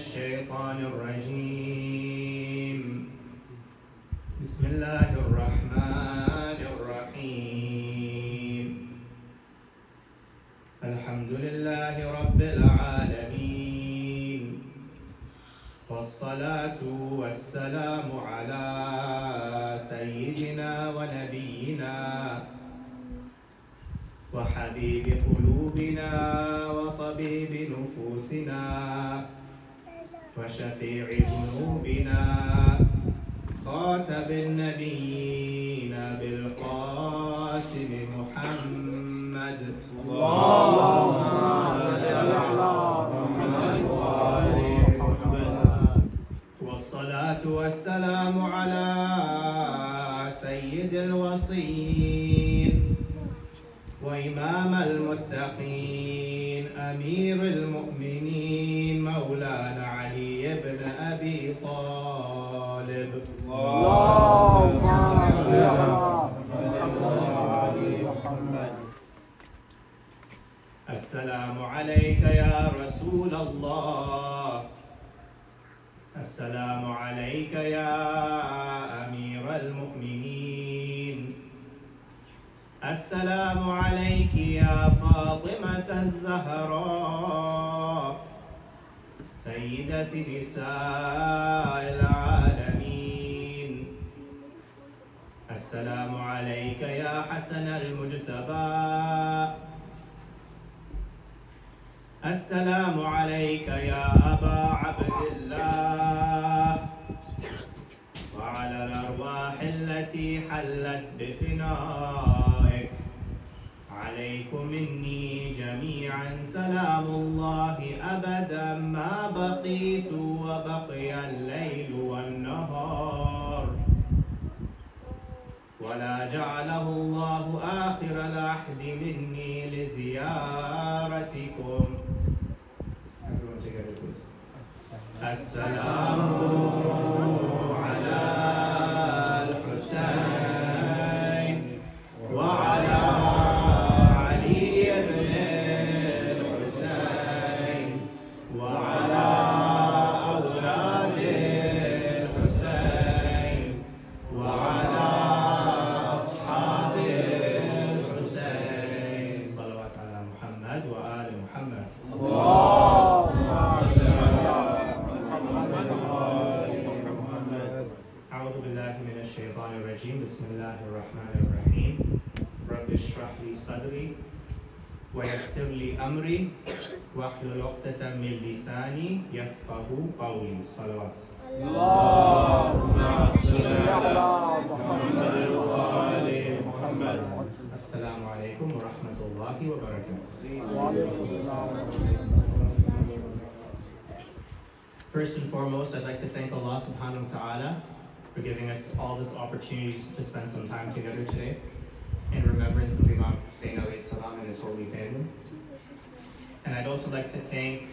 الشيطان الرجيم. بسم الله الرحمن الرحيم. الحمد لله رب العالمين، والصلاة والسلام على سيدنا ونبينا وحبيب قلوبنا وطبيب نفوسنا وشفيع ذنوبنا خاتم النبيين بالقاسم محمد. اللهم صل على محمد وآل محمد. والصلاة والسلام على سيد الوصيين وإمام المتقين أمير المؤمنين مولانا علي بن أبي طالب. اللهم صل على محمد. السلام عليك يا رسول الله، السلام عليك يا أمير المؤمنين، السلام عليك يا فاطمة الزهراء سيدة نساء العالمين، السلام عليك يا حسن المجتبى، السلام عليك يا أبا عبد الله، وعلى الأرواح التي حلت بفنائك، عليكم مني جميعا سلام الله أبدا ما بقيت وبقي الليل والنهار، ولا جعله الله آخر العهد مني لزيارتكم. السلام على الحسين وعلى علي بن الحسين وعلى أولاد الحسين وعلى أصحاب الحسين. صلوات على محمد وآل محمد. أعوذ بالله من الشيطان الرجيم. بسم الله الرحمن الرحيم. رب اشرح لي صدري ويسر لي أمري واحلل عقدة من لساني يفقه قولي. صلوات. اللهم صل على محمد وآل محمد. السلام عليكم ورحمة الله وبركاته. First and foremost, I'd like to thank Allah subhanahu wa ta'ala for giving us all this opportunity to spend some time together today in remembrance of Imam Hussein alayhi salam and his holy family. And I'd also like to thank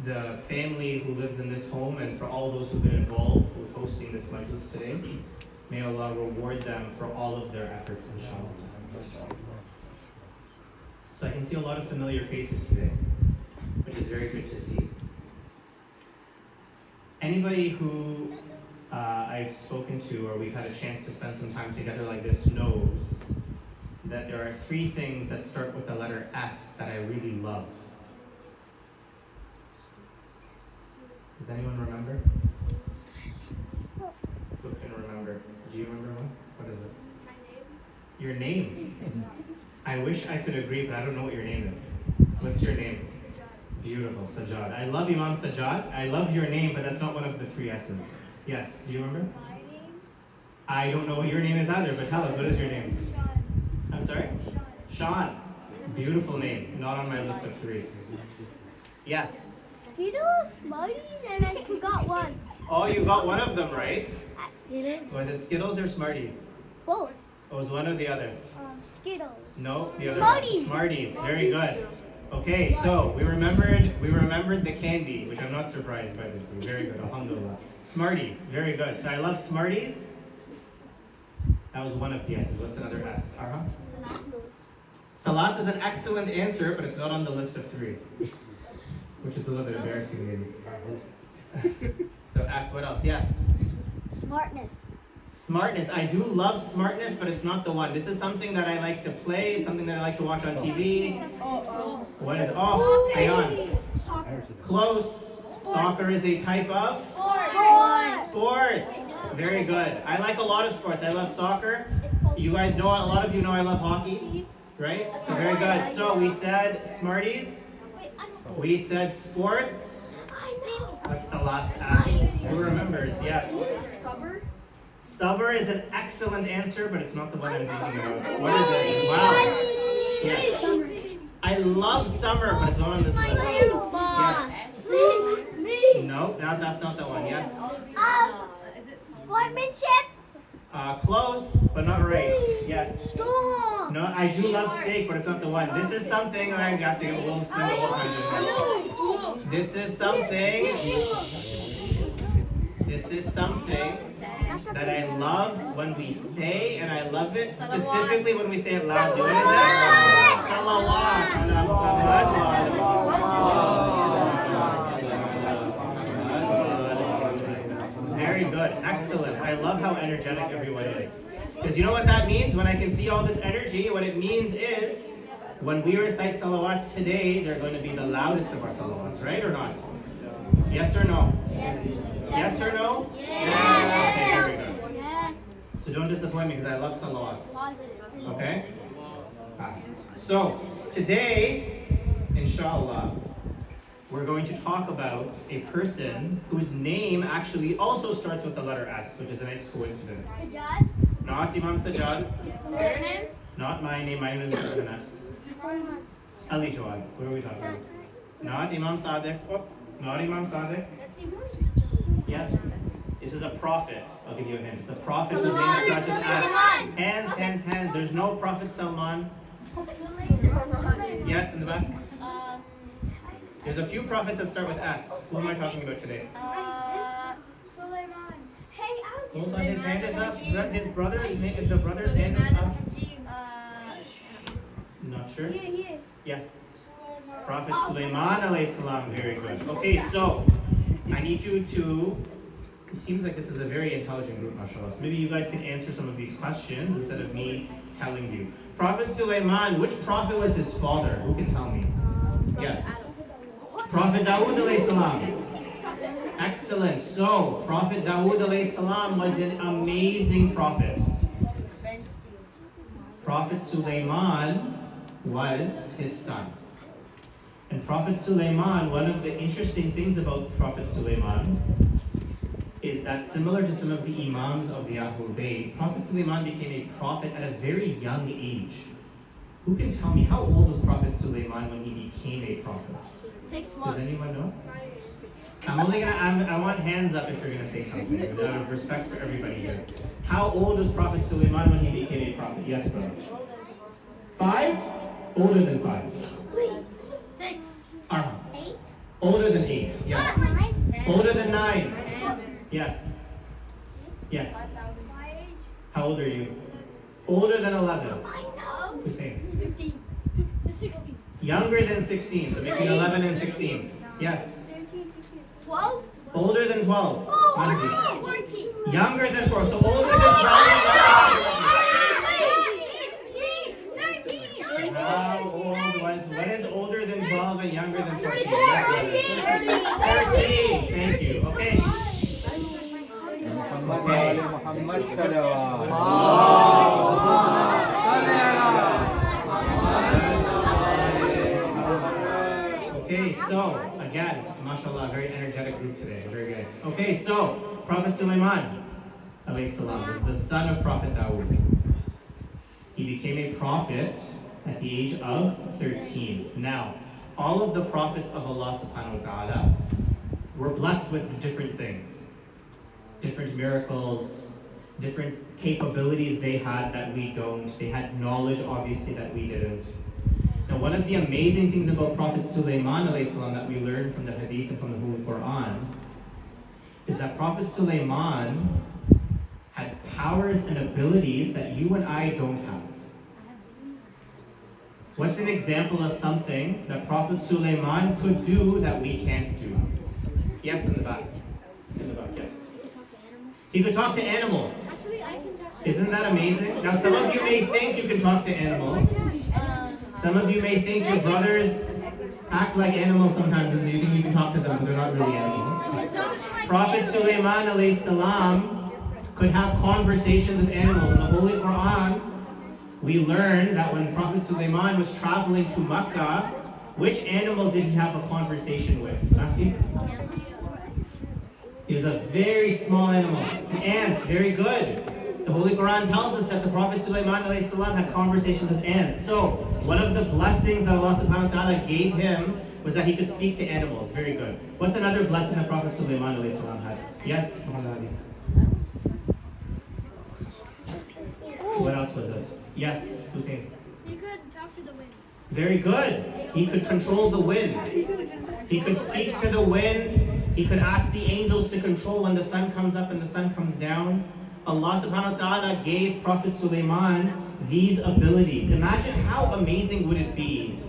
the family who lives in this home and for all those who've been involved with hosting this majlis today. May Allah reward them for all of their efforts, inshallah. So I can see a lot of familiar faces today, which is very good to see. Anybody who I've spoken to or we've had a chance to spend some time together like this knows that there are three things that start with the letter S that I really love. Does anyone remember? Who can remember? Do you remember one? What is it? My name. Your name? I wish I could agree, but I don't know what your name is. What's your name? Beautiful, Sajjad. I love Imam Sajjad. I love your name, but that's not one of the three S's. Yes, do you remember? My name. I don't know what your name is either, but tell us, what is your name? Sean. I'm sorry? Sean. Beautiful name. Not on my list of three. Yes. Skittles, Smarties, and I forgot one. Oh, you got one of them right. Skittles. Was it Skittles or Smarties? Both. It was one or the other. Skittles. No, the other. Smarties. Smarties. Very good. Okay, so we remembered the candy, which I'm not surprised by this. Very good, alhamdulillah. Smarties, very good. So I love Smarties. That was one of the S's. What's another S? Arha? Salad. Salat is an excellent answer, but it's not on the list of three. which is a little bit embarrassing maybe. So S, what else? Yes. Smartness. Smartness. I do love smartness, but it's not the one. This is something that I like to play. It's something that I like to watch on TV. What is say on. Soccer. Close. Soccer is a type of sports. Very good. I like a lot of sports. I love soccer. You guys know, a lot of you know I love hockey, right? So very good. So we said Smarties. We said sports. What's the last S? Who remembers? Yes. Summer is an excellent answer, but it's not the one I'm thinking about. What is it? Wow. Yes. I love summer, but it's not on this list. Yes. No, that's not the one. Yes. Sportsmanship. Close, but not right. Yes. Storm. No, I do love steak, but it's not the one. This is something I have to give a little spin the whole time. This is something. This is something that I love when we say, and I love it specifically when we say it loud. What is it? Salawat ala Muhammad wa ala Very good. Excellent. I love how energetic everyone is. Because you know what that means? When I can see all this energy, what it means is when we recite salawats today, they're going to be the loudest of our salawats, right or not? Yes or no? Yes. Yes or no? Yes. Okay, very good. Yes. So don't disappoint me because I love salawats. Okay? So today, inshallah, we're going to talk about a person whose name actually also starts with the letter S, which is a nice coincidence. Sajjad. Not Imam Sajjad. Surname. Not my name. My name is with an S. Ali Jawad. What are we talking about? Not Imam Sadiq. Oh, not Imam Sadiq. Yes. This is a prophet. I'll give you a hint. It's a prophet whose name starts with S. Hands. There's no Prophet Salman. Yes, in the back. There's a few prophets that start with S. Who am I talking about today? Sulaiman. Hey, I was. Hold on, his hand is up. His brother's name, the brother's hand is up. Not sure? Yeah. Yes. Prophet Sulaiman alayhi salam. Very good. Okay, so I need you to. It seems like this is a very intelligent group, mashallah. So maybe you guys can answer some of these questions instead of me telling you. Prophet Sulaiman, which prophet was his father? Who can tell me? Yes. Prophet Dawood alayhi salam. Excellent. So, Prophet Dawood alayhi salam was an amazing prophet. Prophet Sulaiman was his son. And Prophet Sulaiman, one of the interesting things about Prophet Sulaiman is that similar to some of the Imams of the Ahlul Bayt, Prophet Sulaiman became a prophet at a very young age. Who can tell me how old was Prophet Sulaiman when he became a prophet? 6 months. Does anyone know? I want hands up if you're gonna say something, out of respect for everybody here. How old was Prophet Sulaiman when he became a prophet? Yes, brother. 5? Older than 5. 6. Arham. 8. Older than 8. Yes. 9. Older than 9. Yes. Yes. How old are you? Older than 11. I know. Hussein. 15. 16. Younger than 16. So between 11 and 16. Yes. 12. Older than 12. Oh, 14. Younger than 4. So older than 12. How old was, what is older than 12 and younger than 14? 13. Thank you. Okay. Okay, so again, mashallah, very energetic group today. Very good. Okay, so Prophet Sulaiman alayhi salam was the son of Prophet Dawood. He became a prophet at the age of 13. Now, all of the prophets of Allah subhanahu wa ta'ala were blessed with different things. Different miracles, different capabilities they had that we don't. They had knowledge, obviously, that we didn't. Now, one of the amazing things about Prophet Sulaiman alayhi salam that we learn from the Hadith and from the Holy Quran is that Prophet Sulaiman had powers and abilities that you and I don't have. What's an example of something that Prophet Sulaiman could do that we can't do? Yes, in the back. In the back, yes. He could talk to animals. Actually, I can talk. Isn't that amazing? Now, some of you may think you can talk to animals. Some of you may think your brothers act like animals sometimes, and so you think you can talk to them, but they're not really animals. Prophet Sulaiman alayhi salam could have conversations with animals. In the Holy Quran, we learn that when Prophet Sulaiman was traveling to Makkah, which animal did he have a conversation with? He was a very small animal. An ant, very good. The Holy Quran tells us that the Prophet Sulaiman alayhi salam had conversations with ants. So, one of the blessings that Allah subhanahu wa ta'ala gave him was that he could speak to animals. Very good. What's another blessing that Prophet Sulaiman alayhi salam had? Yes, Muhammad Ali. What else was it? Yes, Hussein. You could talk to the wind. Very good. He could control the wind. He could speak to the wind. He could ask the angels to control when the sun comes up and the sun comes down. Allah subhanahu wa ta'ala gave Prophet Sulaiman these abilities. Imagine how amazing would it be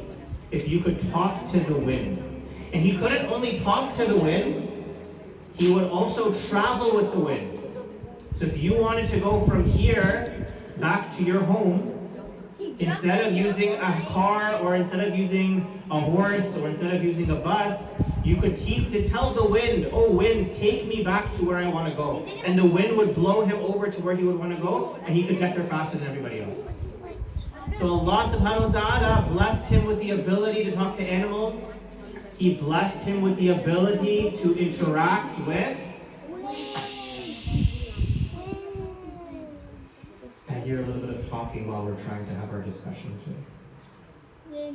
if you could talk to the wind. And he couldn't only talk to the wind, he would also travel with the wind. So if you wanted to go from here back to your home, instead of using a car or instead of using a horse or instead of using a bus, you could tell the wind, oh wind, take me back to where I want to go. And the wind would blow him over to where he would want to go, and he could get there faster than everybody else. So Allah subhanahu wa ta'ala blessed him with the ability to talk to animals. He blessed him with the ability to interact with. I hear a little bit of talking while we're trying to have our discussion today.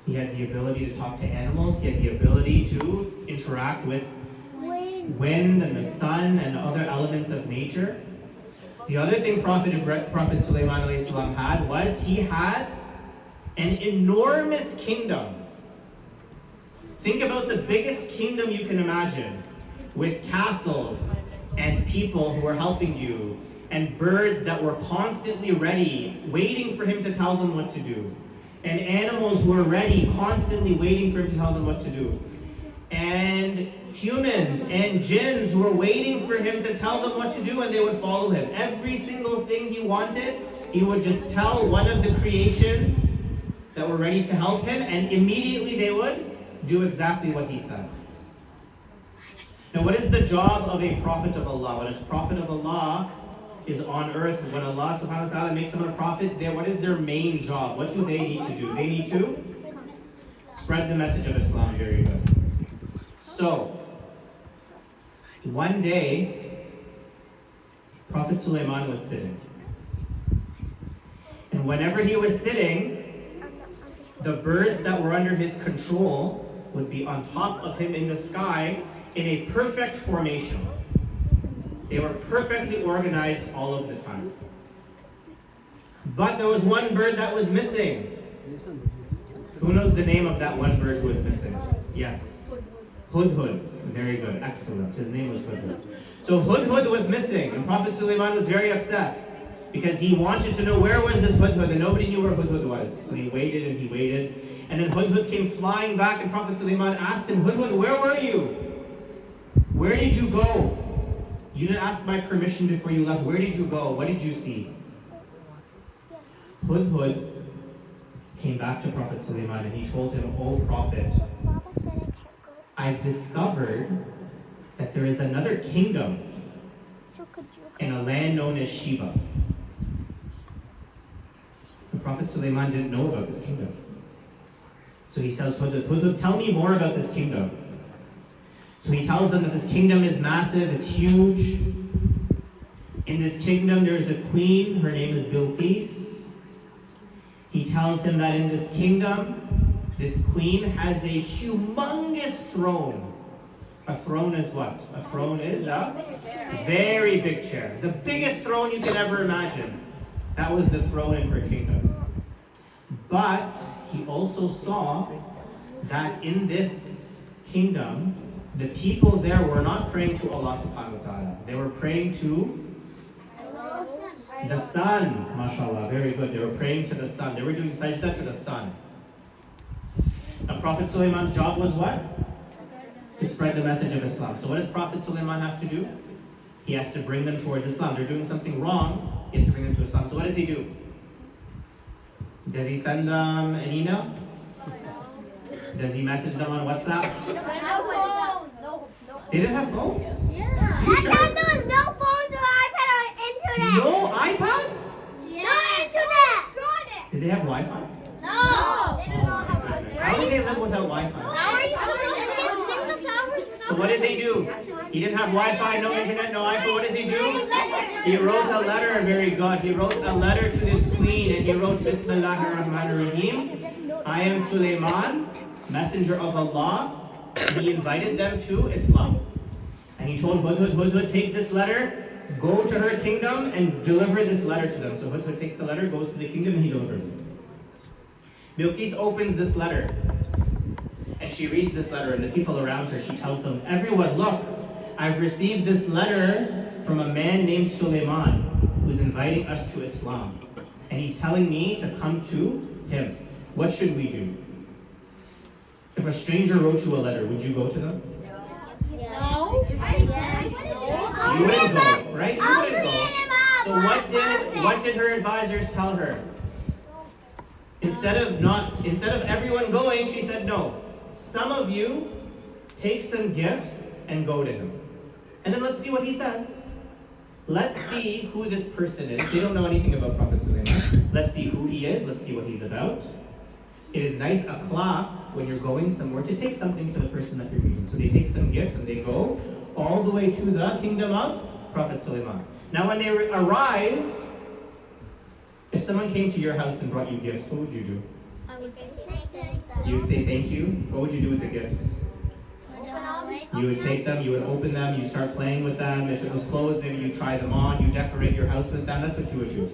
He had the ability to talk to animals. He had the ability to interact with wind and the sun and other elements of nature. The other thing Prophet Sulaiman alayhi salam had was he had an enormous kingdom. Think about the biggest kingdom you can imagine, with castles and people who are helping you and birds that were constantly ready, waiting for him to tell them what to do. And animals who were ready, constantly waiting for him to tell them what to do. And humans and jinns who were waiting for him to tell them what to do, and they would follow him. Every single thing he wanted, he would just tell one of the creations that were ready to help him, and immediately they would do exactly what he said. Now, what is the job of a prophet of Allah? When a prophet of Allah is on earth, when Allah subhanahu wa ta'ala makes someone a prophet, what is their main job? What do they need to do? They need to spread the message of Islam. Very good. So, one day, Prophet Sulaiman was sitting. And whenever he was sitting, the birds that were under his control would be on top of him in the sky in a perfect formation. They were perfectly organized all of the time. But there was one bird that was missing. Who knows the name of that one bird who was missing? Yes. Hudhud. Very good. Excellent. His name was Hudhud. So Hudhud was missing, and Prophet Sulaiman was very upset because he wanted to know where was this Hudhud, and nobody knew where Hudhud was. So he waited and he waited. And then Hudhud came flying back, and Prophet Sulaiman asked him, Hudhud, where were you? Where did you go? You didn't ask my permission before you left. Where did you go? What did you see? Hudhud came back to Prophet Sulaiman and he told him, O Prophet, I've discovered that there is another kingdom in a land known as Sheba. The Prophet Sulaiman didn't know about this kingdom. So he tells Hudhud, Hudhud, tell me more about this kingdom. So he tells them that this kingdom is massive, it's huge. In this kingdom there is a queen, her name is Bilqis. He tells him that in this kingdom, this queen has a humongous throne. A throne is what? A throne is a very big chair. The biggest throne you can ever imagine. That was the throne in her kingdom. But he also saw that in this kingdom, the people there were not praying to Allah subhanahu wa ta'ala. They were praying to The sun, mashallah, very good. They were praying to the sun. They were doing sajda to the sun. Now Prophet Sulaiman's job was what? To spread the message of Islam. So what does Prophet Sulaiman have to do? He has to bring them towards Islam. They're doing something wrong. He has to bring them to Islam. So what does he do? Does he send them an email? Does he message them on WhatsApp? No. They didn't have phones? Yeah. You sure? There was no phone or iPad or internet. No iPads? Yeah. No internet. Did they have Wi-Fi? No. They didn't know how to. How did they live without Wi-Fi? How are you supposed to get signal towers without? So what did they do? He didn't have Wi-Fi, no internet, no iPhone. What does he do? He wrote a letter, very good. He wrote a letter to this queen and he wrote, Bismillahir Rahmanir Rahim. I am Sulaiman, messenger of Allah. He invited them to Islam. And he told Hudhud, Hudhud, take this letter, go to her kingdom and deliver this letter to them. So Hudhud takes the letter, goes to the kingdom and he delivers it. Bilqis opens this letter and she reads this letter and the people around her, she tells them, everyone, look, I've received this letter from a man named Sulaiman who's inviting us to Islam. And he's telling me to come to him. What should we do? If a stranger wrote you a letter, would you go to them? No. You wouldn't go, right? You wouldn't go. So what did her advisors tell her? Instead of everyone going, she said, no. Some of you take some gifts and go to him. And then let's see what he says. Let's see who this person is. They don't know anything about Prophet Sulaiman. Let's see who he is. Let's see what he's about. It is nice akhlaq when you're going somewhere to take something for the person that you're meeting. So they take some gifts and they go all the way to the kingdom of Prophet Sulaiman. Now when they arrive, if someone came to your house and brought you gifts, what would you do? I would take them. You would say thank you. What would you do with the gifts? You would take them, you would open them, you start playing with them. If it was clothes, maybe you try them on, you decorate your house with them. That's what you would do.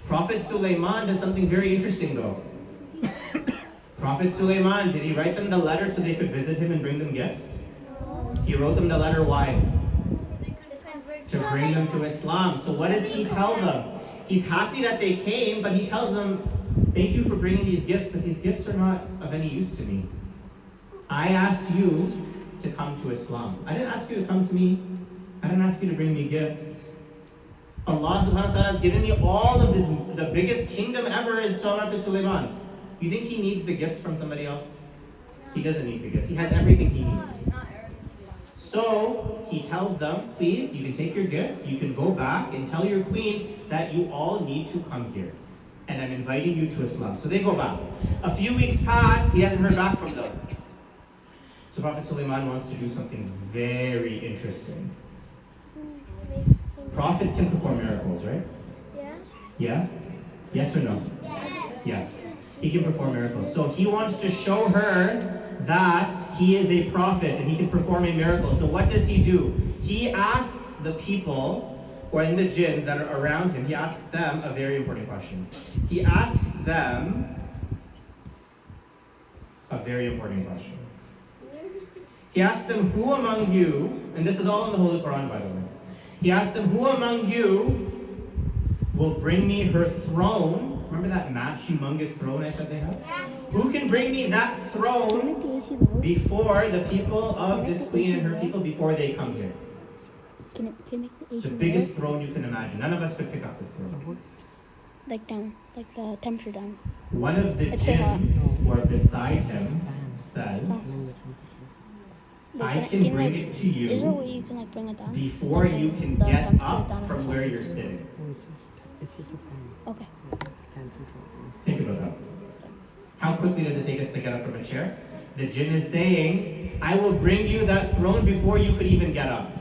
Prophet Sulaiman does something very interesting though. Prophet Sulaiman, did he write them the letter so they could visit him and bring them gifts? He wrote them the letter, why? To bring them to Islam. So what does he tell them? He's happy that they came, but he tells them, thank you for bringing these gifts, but these gifts are not of any use to me. I asked you to come to Islam. I didn't ask you to come to me. I didn't ask you to bring me gifts. Allah subhanahu wa ta'ala has given me all of this. The biggest kingdom ever is Prophet Sulaiman's. You think he needs the gifts from somebody else? He doesn't need the gifts. He has everything he needs. So he tells them, please, you can take your gifts, you can go back and tell your queen that you all need to come here. And I'm inviting you to Islam. So they go back. A few weeks pass, he hasn't heard back from them. So Prophet Sulaiman wants to do something very interesting. Prophets can perform miracles, right? Yeah. Yeah? Yes or no? Yes. Yes. He can perform miracles. So he wants to show her that he is a prophet and he can perform a miracle. So what does he do? He asks the people, or in the jinns that are around him, he asks them a very important question. He asks them a very important question. He asks them, who among you, and this is all in the Holy Quran, by the way. He asks them, who among you will bring me her throne? Remember that humongous throne I said they have? Who can bring me that throne before the people of this queen and her people, before they come here? The biggest throne you can imagine. None of us could pick up this throne. Like down, like the temperature down. One of the jinns who are beside him says, I can bring it to Is there a way you you can like bring it down? before you can The get temperature up down from or where you're sitting. It's just a phone. Okay. Can't control it. Think about that. How quickly does it take us to get up from a chair? The jinn is saying, I will bring you that throne before you could even get up.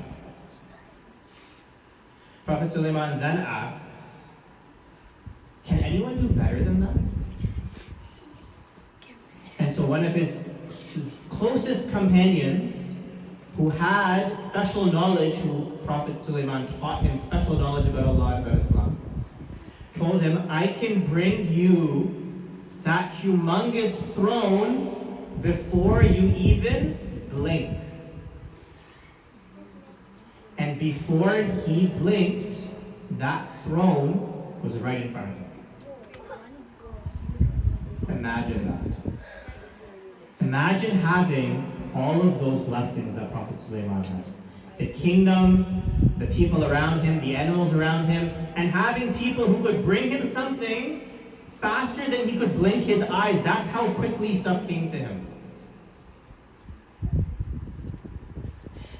Prophet Sulaiman then asks, can anyone do better than that? And so one of his closest companions, who had special knowledge, who Prophet Sulaiman taught him special knowledge about Allah and about Islam, told him, I can bring you that humongous throne before you even blink. And before he blinked, that throne was right in front of him. Imagine that. Imagine having all of those blessings that Prophet Sulaiman had. The kingdom, the people around him, the animals around him, and having people who could bring him something faster than he could blink his eyes. That's how quickly stuff came to him.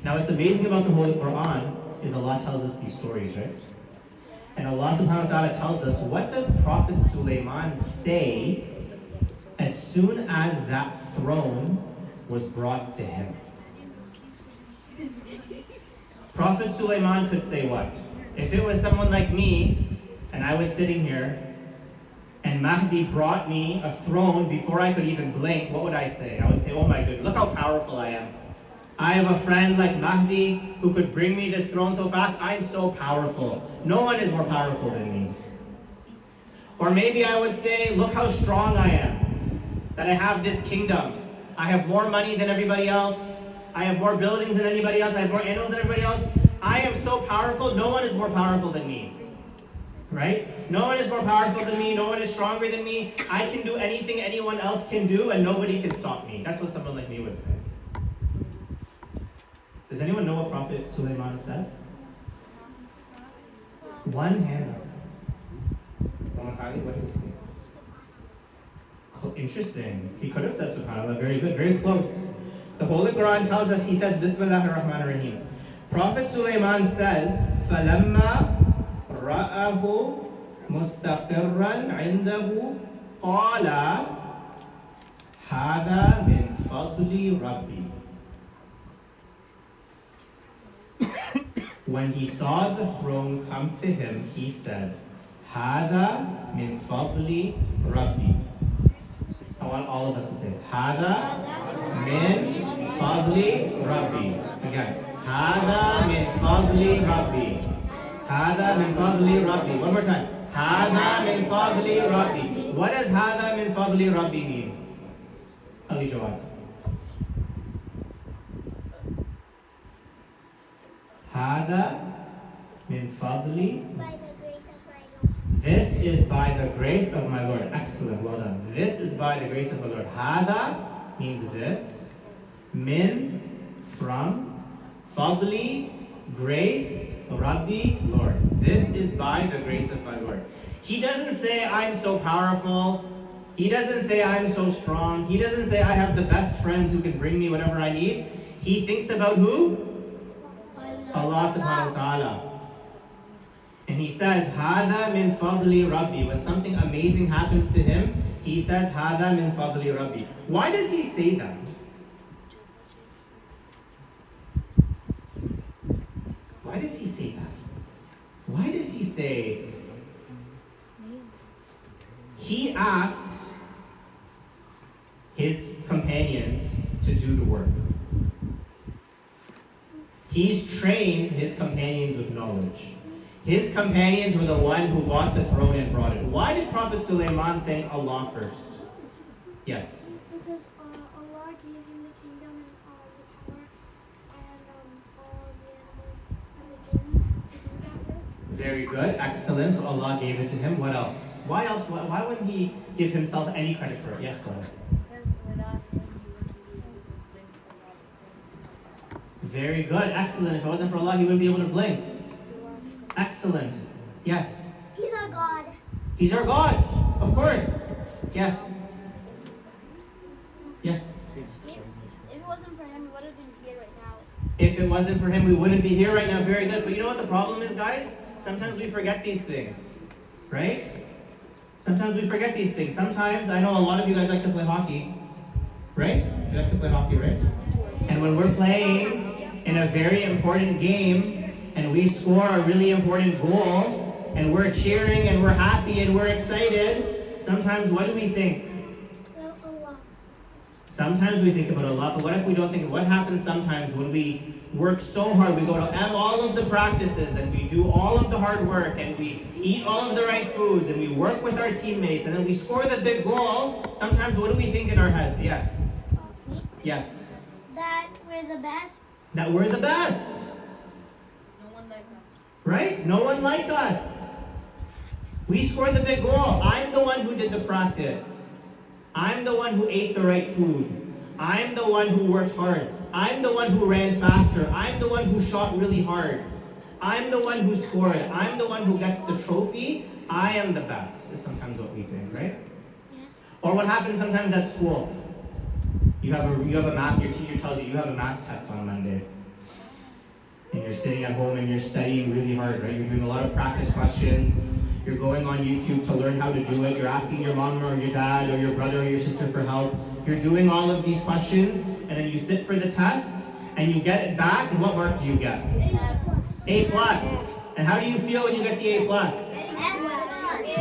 Now what's amazing about the Holy Quran is Allah tells us these stories, right? And Allah subhanahu wa ta'ala tells us, what does Prophet Sulaiman say as soon as that throne was brought to him? Prophet Sulaiman could say what? If it was someone like me, and I was sitting here, and Mahdi brought me a throne before I could even blink, what would I say? I would say, oh my goodness, look how powerful I am. I have a friend like Mahdi who could bring me this throne so fast. I'm so powerful. No one is more powerful than me. Or maybe I would say, look how strong I am. That I have this kingdom. I have more money than everybody else. I have more buildings than anybody else. I have more animals than everybody else. I am so powerful. No one is more powerful than me. Right? No one is more powerful than me. No one is stronger than me. I can do anything anyone else can do and nobody can stop me. That's what someone like me would say. Does anyone know what Prophet Sulaiman said? One hand up. What does he say? Interesting. He could have said subhanAllah. Very good. Very close. The Holy Quran tells us, he says, Bismillahir Rahmanir Rahim. Prophet Sulaiman says, فَلَمَّا رَأَهُ مُسْتَقِرًّا عِنْدَهُ قَالَ هَذَا مِنْ فَضْلِ رَبِّي. When he saw the throne come to him, he said, هَذَا مِنْ فَضْلِ رَبِّي. I want all of us to say, هَذَا مِنْ فَضْلِ رَبِّي. Again, هَذَا مِنْ فَضْلِ رَبِّي. هَذَا مِنْ فَضْلِ رَبِّي. One more time. هَذَا مِنْ فَضْلِ رَبِّي. What does هَذَا مِنْ فَضْلِ رَبِّي mean? Ali Jawad. هَذَا مِنْ فَضْلِ. This is by the grace of my Lord. Excellent, well done. This is by the grace of my Lord. Hada means this. Min, from. Fadli, grace. Rabbi, Lord. This is by the grace of my Lord. He doesn't say, I'm so powerful. He doesn't say, I'm so strong. He doesn't say, I have the best friends who can bring me whatever I need. He thinks about who? Allah subhanahu wa ta'ala. And he says, Hada min fadli Rabbi. When something amazing happens to him, he says, Hada min fadli Rabbi. Why does he say that? Why does he say that? Why does he say, he asked his companions to do the work. He's trained his companions with knowledge. His companions were the one who bought the throne and brought it. Why did Prophet Sulaiman thank Allah first? Yes. Because Allah gave him the kingdom and the power and all the animals and the jinns to do that with. Very good. Excellent. So Allah gave it to him. What else? Why else? Why wouldn't he give himself any credit for it? Yes, go ahead. Very good. Excellent. If it wasn't for Allah, he wouldn't be able to blink. Excellent. Yes. He's our God. He's our God. Of course. Yes. Yes. If it wasn't for him, we would have been here right now. If it wasn't for him, we wouldn't be here right now. Very good. But you know what the problem is, guys? Sometimes we forget these things. Right? Sometimes we forget these things. Sometimes, I know a lot of you guys like to play hockey. Right? You like to play hockey, right? And when we're playing in a very important game, and we score a really important goal, and we're cheering, and we're happy, and we're excited, sometimes what do we think? Allah. Sometimes we think about Allah, but what if we don't think? What happens sometimes when we work so hard, we go to all of the practices, and we do all of the hard work, and we eat all of the right foods, and we work with our teammates, and then we score the big goal, sometimes what do we think in our heads? Yes. Yes. That we're the best. That we're the best. No one like us. Right? No one like us. We scored the big goal. I'm the one who did the practice. I'm the one who ate the right food. I'm the one who worked hard. I'm the one who ran faster. I'm the one who shot really hard. I'm the one who scored. I'm the one who gets the trophy. I am the best, is sometimes what we think, right? Or what happens sometimes at school. You have a math, your teacher tells you have a math test on Monday. And you're sitting at home and you're studying really hard, right? You're doing a lot of practice questions. You're going on YouTube to learn how to do it. You're asking your mom or your dad or your brother or your sister for help. You're doing all of these questions, and then you sit for the test, and you get it back, and what mark do you get? A+. And how do you feel when you get the A+?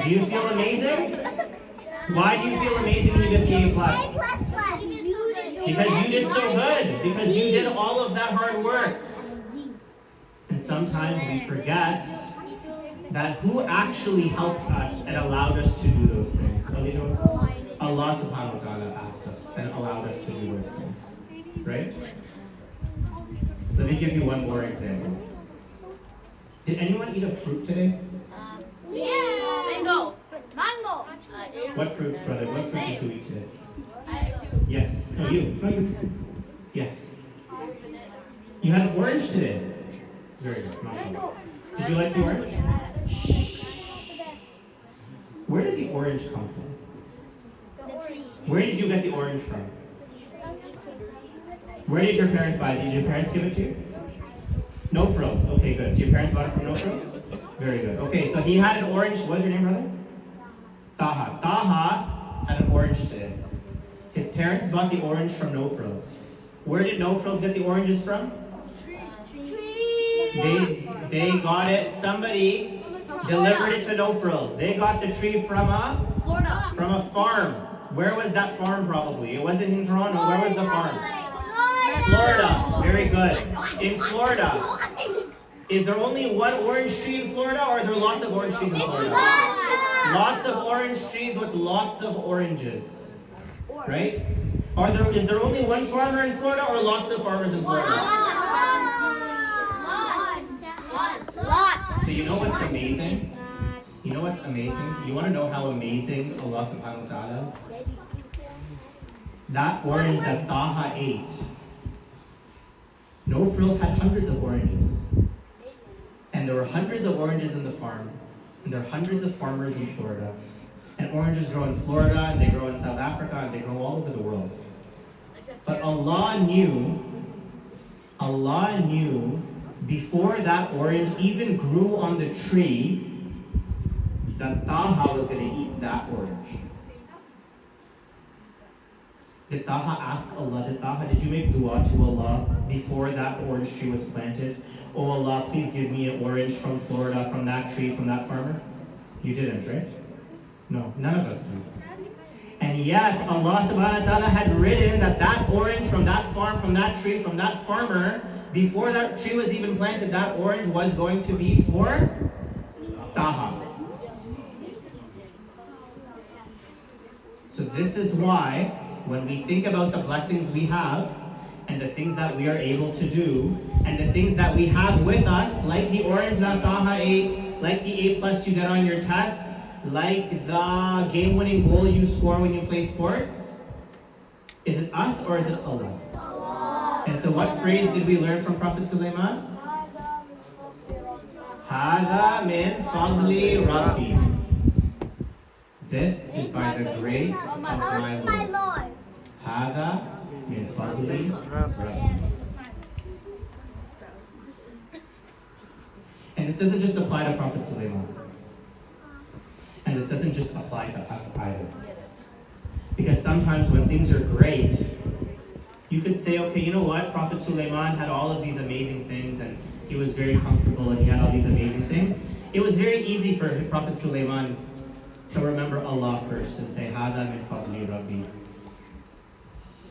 Do you feel amazing? Why do you feel amazing when you get the A+? Because you did so good. Because you did all of that hard work. And sometimes we forget that who actually helped us and allowed us to do those things. Allah subhanahu wa ta'ala asked us and allowed us to do those things. Right? Let me give you one more example. Did anyone eat a fruit today? Mango. What fruit, brother? What fruit did you eat today? Yes. No, you. No, you. Yeah. You had an orange today. Very good. Mashallah. Did you like the orange? Where did the orange come from? Where did you get the orange from? Where did your parents buy it? Did your parents give it to you? No frills. Okay, good. So your parents bought it from No Frills? Very good. Okay, so he had an orange. What's your name, brother? Taha. Taha had an orange today. His parents bought the orange from No Frills. Where did No Frills get the oranges from? They got it. Somebody delivered it to No Frills. They got the tree from a farm. Where was that farm? Probably it wasn't in Toronto. Where was the farm? Florida. Very good. In Florida, is there only one orange tree in Florida, or are there lots of orange trees in Florida? Lots of orange trees with lots of oranges. Right? Is there only one farmer in Florida, or lots of farmers in Florida? So you know what's amazing? You know what's amazing? You want to know how amazing Allah subhanahu wa ta'ala is? That orange that Taha ate, No Frills had hundreds of oranges. And there were hundreds of oranges in the farm. And there are hundreds of farmers in Florida. And oranges grow in Florida, and they grow in South Africa, and they grow all over the world. But Allah knew before that orange even grew on the tree that Taha was going to eat that orange. Did Taha ask Allah, did you make dua to Allah before that orange tree was planted? Oh Allah, please give me an orange from Florida, from that tree, from that farmer? You didn't, right? No, none of us do. And yet Allah subhanahu wa ta'ala had written that orange from that farm, from that tree, from that farmer, before that tree was even planted, that orange was going to be for Taha. So this is why when we think about the blessings we have and the things that we are able to do and the things that we have with us, like the orange that Taha ate, like the A+ you get on your test, like the game-winning goal you score when you play sports, is it us or is it Allah? And so what phrase did we learn from Prophet Sulaiman? Hada min fadli Rabbi. This is by the grace of my Lord. Hada min fadli Rabbi. And this doesn't just apply to Prophet Sulaiman. And this doesn't just apply to us either. Because sometimes when things are great, you could say, okay, you know what? Prophet Sulaiman had all of these amazing things and he was very comfortable and he had all these amazing things. It was very easy for Prophet Sulaiman to remember Allah first and say, Hada min fadli Rabbi.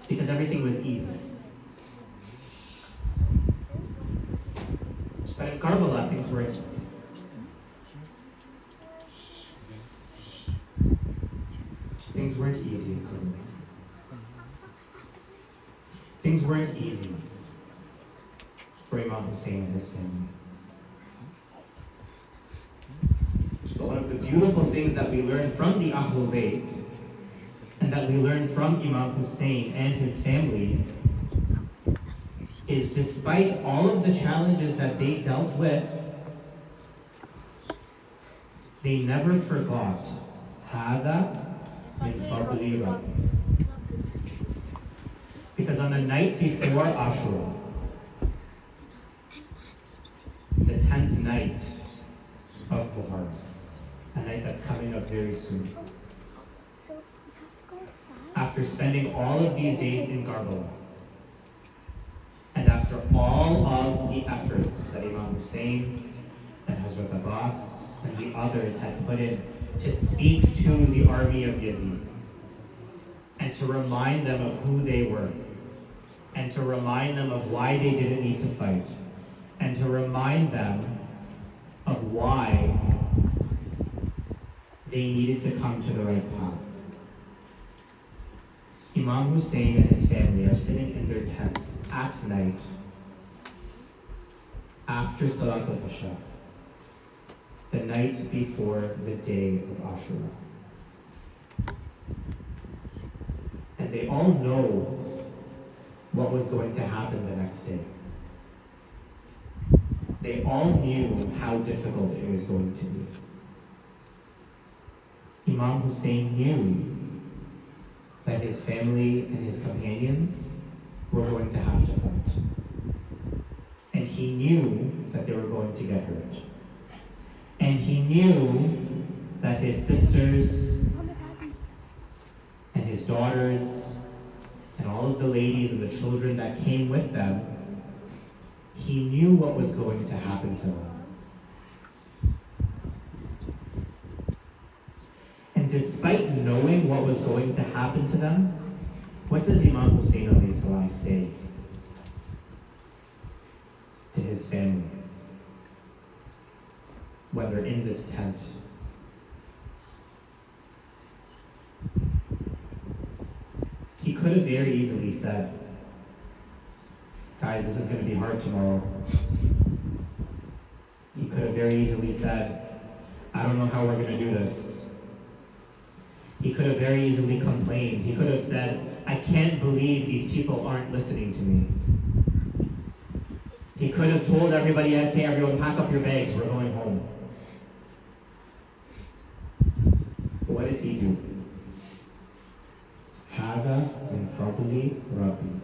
Because everything was easy. But in Karbala, things weren't easy. Things weren't easy in Karbala. Things weren't easy for Imam Hussein and his family. beautiful things that we learn from the Ahlul Bayt and that we learn from Imam Hussein and his family is despite all of the challenges that they dealt with, they never forgot هذا من فضل ربي. Because on the night before Ashura, the 10th night of Muharram, a night that's coming up very soon, So we have to go outside. after spending all of these days in Karbala, and after all of the efforts that Imam Hussein and Hazrat Abbas and the others had put in to speak to the army of Yazid, and to remind them of who they were, and to remind them of why they didn't need to fight, and to remind them of why they needed to come to the right path. Imam Hussein and his family are sitting in their tents at night after Salat al-Isha, the night before the day of Ashura. And they all know what was going to happen the next day. They all knew how difficult it was going to be. Imam Hussein knew that his family and his companions were going to have to fight. And he knew that they were going to get hurt. And he knew that his sisters and his daughters and all of the ladies and the children that came with them, he knew what was going to happen to them. And despite knowing what was going to happen to them, what does Imam Hussein alayhi salam say to his family? Whether in this tent he could have very easily said, guys, this is going to be hard tomorrow. He could have very easily said, I don't know how we're going to do this. He could have very easily complained. He could have said, I can't believe these people aren't listening to me. He could have told everybody, okay, everyone pack up your bags, we're going home. But what does he do? هذا من فضل ربي.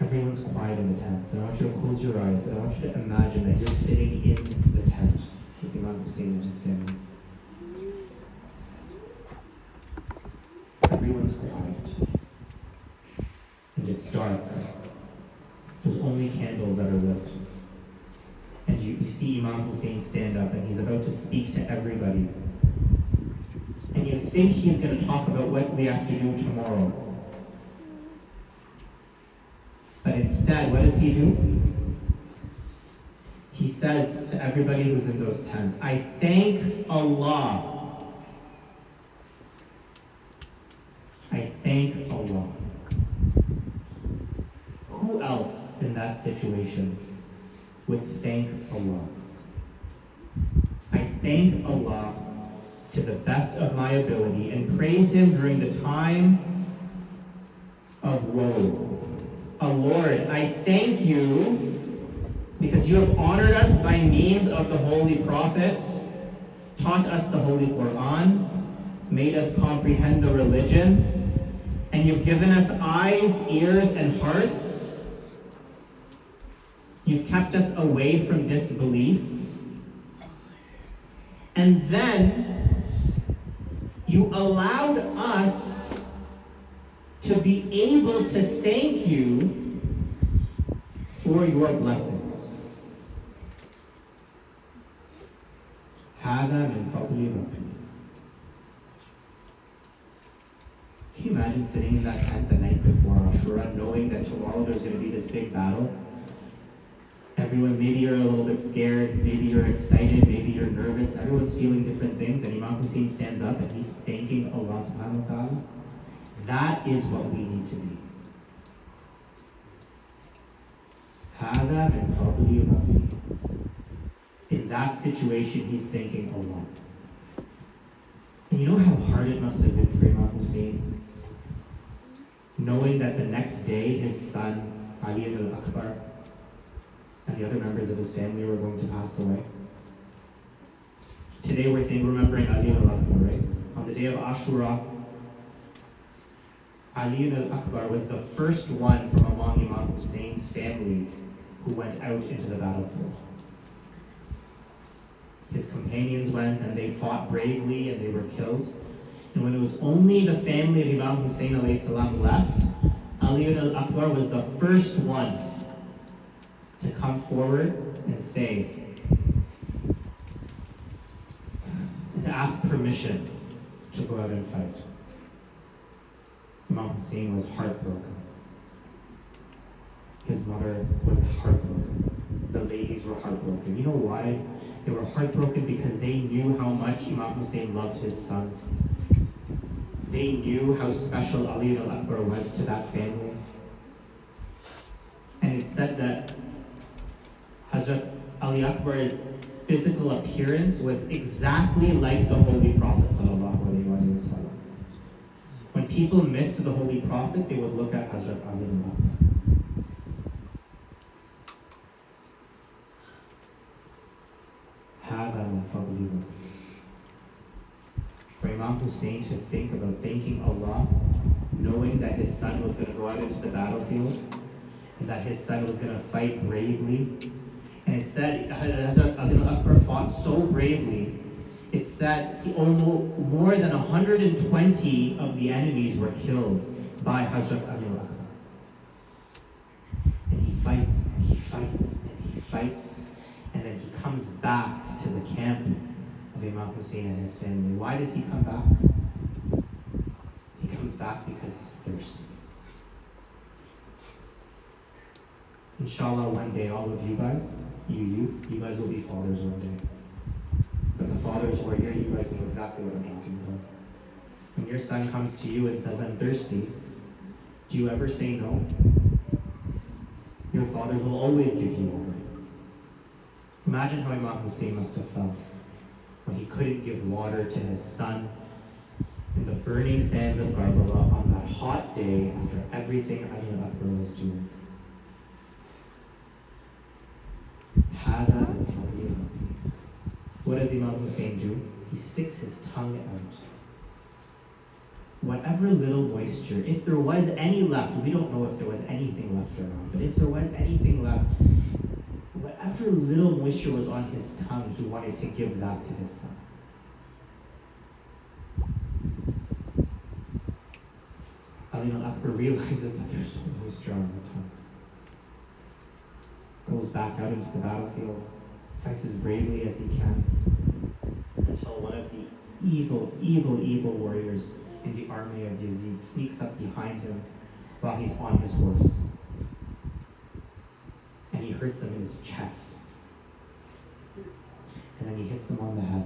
Everyone's quiet in the tents. And I want you to close your eyes. And I want you to imagine that you're sitting in the tent with Imam Hussein and his family. Everyone's quiet. And it's dark. There's only candles that are lit. And you see Imam Hussein stand up and he's about to speak to everybody. And you think he's going to talk about what we have to do tomorrow. But instead, what does he do? He says to everybody who's in those tents, I thank Allah. I thank Allah. Who else in that situation would thank Allah? I thank Allah to the best of my ability and praise Him during the time of woe. Oh Lord, I thank you because you have honored us by means of the Holy Prophet, taught us the Holy Quran, made us comprehend the religion, and you've given us eyes, ears, and hearts. You've kept us away from disbelief. And then you allowed us to be able to thank you for your blessings. هذا من فضل ربي. Can you imagine sitting in that tent the night before Ashura, knowing that tomorrow there's going to be this big battle? Everyone, maybe you're a little bit scared, maybe you're excited, maybe you're nervous. Everyone's feeling different things, and Imam Hussein stands up and he's thanking Allah subhanahu wa ta'ala. That is what we need to be. هذا من فضل ربي. In in that situation, he's thanking Allah. And you know how hard it must have been for Imam Hussein? Knowing that the next day his son, Ali al-Akbar, and the other members of his family were going to pass away. Today we're remembering Ali al-Akbar, right? On the day of Ashura, Ali al-Akbar was the first one from among Imam Hussein's family who went out into the battlefield. His companions went and they fought bravely and they were killed. And when it was only the family of Imam Hussein alayhi salam left, Ali al-Akbar was the first one to come forward and say, to ask permission to go out and fight. Imam Hussein was heartbroken. His mother was heartbroken. The ladies were heartbroken. You know why? They were heartbroken because they knew how much Imam Hussein loved his son. They knew how special Ali al-Akbar was to that family. And it said that Hazrat Ali Akbar's physical appearance was exactly like the Holy Prophet sallallahu alaihi wasallam. When people missed the Holy Prophet, they would look at Hazrat Ali al-Akbar. For Imam Hussein to think about thanking Allah, knowing that his son was going to go out into the battlefield, and that his son was going to fight bravely. And it said, Hazrat Ali al-Akbar fought so bravely, it said almost more than 120 of the enemies were killed by Hazrat Ali al-Akbar. And he fights, and he fights, and he fights, and then he comes back to the camp of Imam Hussein and his family. Why does he come back? He comes back because he's thirsty. Inshallah, one day, all of you guys, you youth, you guys will be fathers one day. But the fathers who are here, you guys know exactly what I'm talking about. When your son comes to you and says, I'm thirsty, do you ever say no? Your fathers will always give you water. Imagine how Imam Hussein must have felt when he couldn't give water to his son in the burning sands of Karbala on that hot day after everything Ali al-Akbar was doing. What does Imam Hussein do? He sticks his tongue out. Whatever little moisture, if there was any left, we don't know if there was anything left or not, but if there was anything left, whatever little moisture was on his tongue, he wanted to give that to his son. Ali al-Akbar realizes that there's no moisture on the tongue. Goes back out into the battlefield, fights as bravely as he can, until one of the evil warriors in the army of Yazid sneaks up behind him while he's on his horse. And he hurts him in his chest. And then he hits him on the head.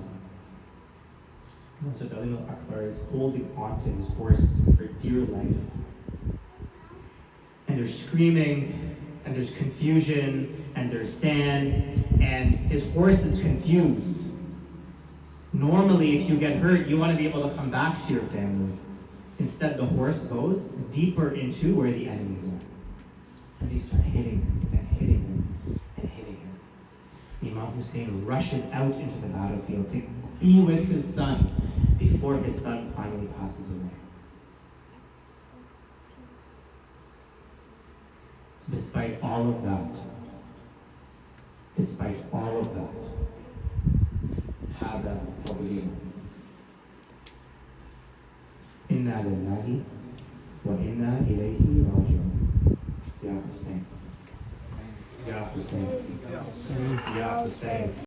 And so Ali al-Akbar is holding onto his horse for dear life. And they're screaming, and there's confusion, and there's sand, and his horse is confused. Normally, if you get hurt, you want to be able to come back to your family. Instead, the horse goes deeper into where the enemies are. And they start hitting him, and hitting him, and hitting him. Imam Hussein rushes out into the battlefield to be with his son before his son finally passes away. Despite all of that, هذا فضلنا إنا لله وإنا إليه راجعون. Ya Hussein. Ya Hussein. Ya Hussein.